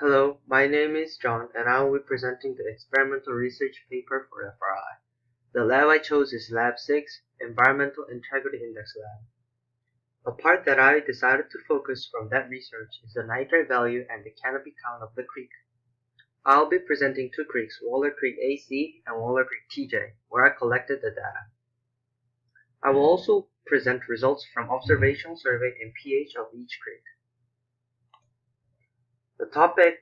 Hello, my name is John and I will be presenting the experimental research paper for FRI. The lab I chose is Lab 6, Environmental Integrity Index Lab. A part that I decided to focus from that research is the nitrate value and the canopy count of the creek. I'll be presenting two creeks, Waller Creek AC and Waller Creek TJ, where I collected the data. I will also present results from observational survey and pH of each creek. The topic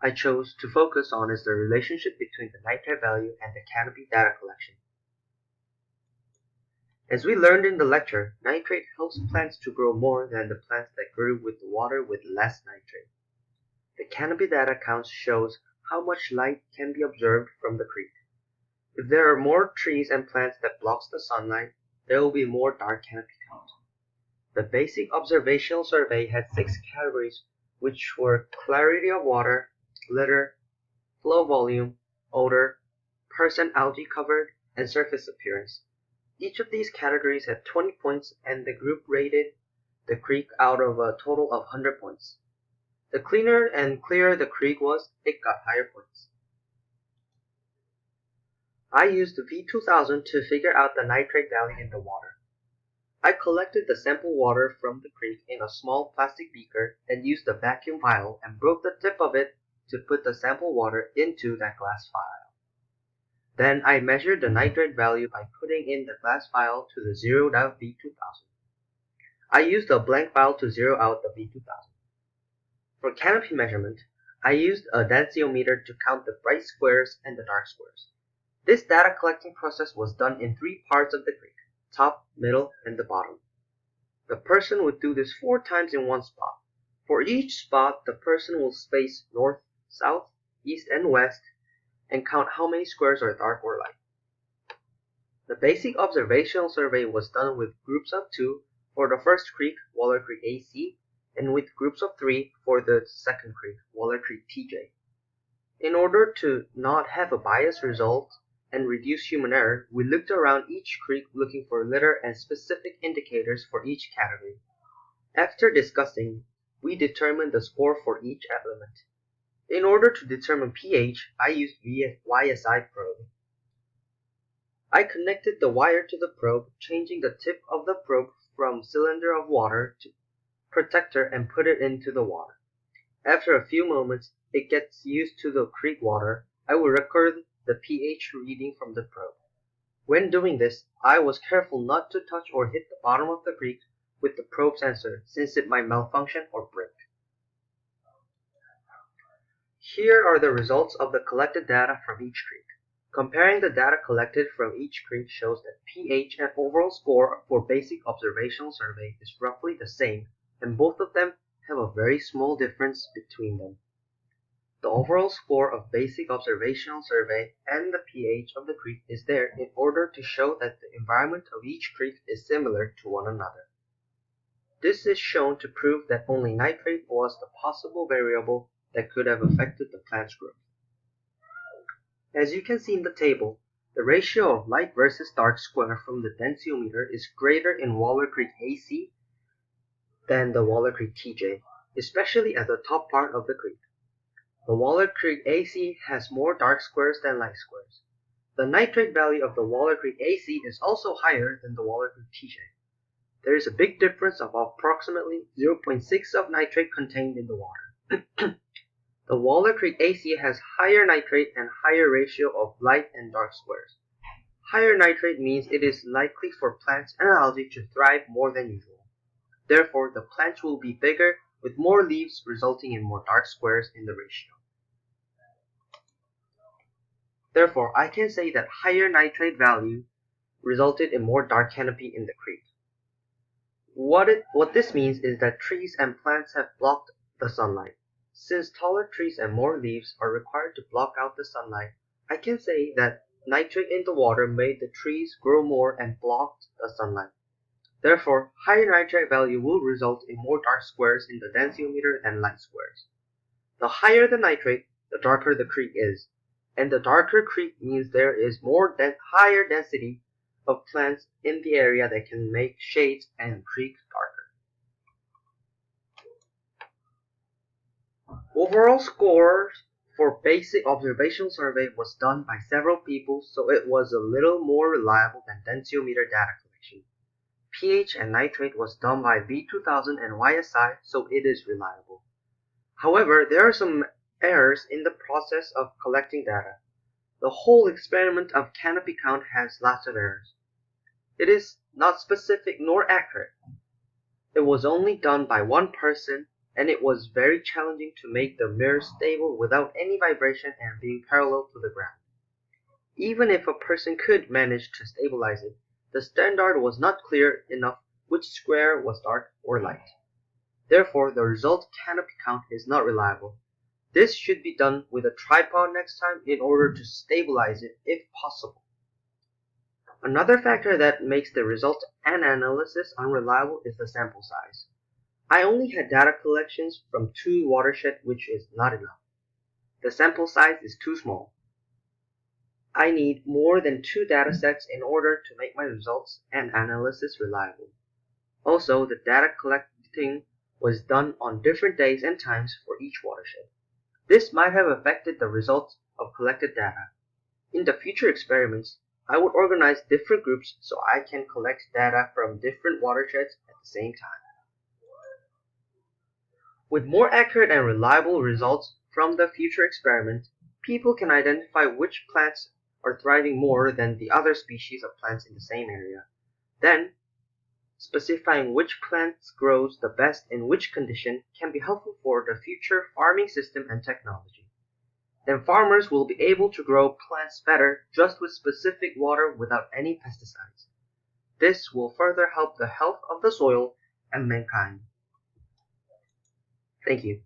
I chose to focus on is the relationship between the nitrate value and the canopy data collection. As we learned in the lecture, nitrate helps plants to grow more than the plants that grew with the water with less nitrate. The canopy data count shows how much light can be observed from the creek. If there are more trees and plants that blocks the sunlight, there will be more dark canopy count. The basic observational survey had 6 categories, which were clarity of water, litter, flow volume, odor, percent algae covered, and surface appearance. Each of these categories had 20 points and the group rated the creek out of a total of 100 points. The cleaner and clearer the creek was, it got higher points. I used the V2000 to figure out the nitrate value in the water. I collected the sample water from the creek in a small plastic beaker and used a vacuum vial and broke the tip of it to put the sample water into that glass vial. Then I measured the nitrate value by putting in the glass vial to the zeroed out V2000. I used a blank vial to zero out the V2000. For canopy measurement, I used a densiometer to count the bright squares and the dark squares. This data collecting process was done in 3 parts of the creek: top, middle, and the bottom. The person would do this 4 times in one spot. For each spot, the person will space north, south, east, and west and count how many squares are dark or light. The basic observational survey was done with groups of 2 for the first creek, Waller Creek AC, and with groups of 3 for the second creek, Waller Creek TJ. In order to not have a biased result and reduce human error, we looked around each creek looking for litter and specific indicators for each category. After discussing, we determined the score for each element. In order to determine pH, I used YSI probe. I connected the wire to the probe, changing the tip of the probe from cylinder of water to protector and put it into the water. After a few moments, it gets used to the creek water. I will record the pH reading from the probe. When doing this, I was careful not to touch or hit the bottom of the creek with the probe sensor, since it might malfunction or break. Here are the results of the collected data from each creek. Comparing the data collected from each creek shows that pH and overall score for basic observational survey is roughly the same, and both of them have a very small difference between them. The overall score of basic observational survey and the pH of the creek is there in order to show that the environment of each creek is similar to one another. This is shown to prove that only nitrate was the possible variable that could have affected the plant's growth. As you can see in the table, the ratio of light versus dark square from the densiometer is greater in Waller Creek AC than the Waller Creek TJ, especially at the top part of the creek. The Waller Creek AC has more dark squares than light squares. The nitrate value of the Waller Creek AC is also higher than the Waller Creek TJ. There is a big difference of approximately 0.6 of nitrate contained in the water. The Waller Creek AC has higher nitrate and higher ratio of light and dark squares. Higher nitrate means it is likely for plants and algae to thrive more than usual. Therefore, the plants will be bigger with more leaves, resulting in more dark squares in the ratio. Therefore, I can say that higher nitrate value resulted in more dark canopy in the creek. What this means is that trees and plants have blocked the sunlight. Since taller trees and more leaves are required to block out the sunlight, I can say that nitrate in the water made the trees grow more and blocked the sunlight. Therefore, higher nitrate value will result in more dark squares in the densiometer than light squares. The higher the nitrate, the darker the creek is, and the darker creek means there is higher density of plants in the area that can make shades and creek darker. Overall score for basic observational survey was done by several people, so it was a little more reliable than densiometer data collection. pH and nitrate was done by V2000 and YSI, so it is reliable. However, there are some errors in the process of collecting data. The whole experiment of canopy count has lots of errors. It is not specific nor accurate. It was only done by one person, and it was very challenging to make the mirror stable without any vibration and being parallel to the ground. Even if a person could manage to stabilize it, the standard was not clear enough which square was dark or light. Therefore, the result canopy count is not reliable. This should be done with a tripod next time in order to stabilize it if possible. Another factor that makes the result and analysis unreliable is the sample size. I only had data collections from 2 watersheds, which is not enough. The sample size is too small. I need more than 2 datasets in order to make my results and analysis reliable. Also, the data collecting was done on different days and times for each watershed. This might have affected the results of collected data. In the future experiments, I would organize different groups so I can collect data from different watersheds at the same time. With more accurate and reliable results from the future experiment, people can identify which plants are thriving more than the other species of plants in the same area. Then, specifying which plants grows the best in which condition can be helpful for the future farming system and technology. Then farmers will be able to grow plants better just with specific water without any pesticides. This will further help the health of the soil and mankind. Thank you.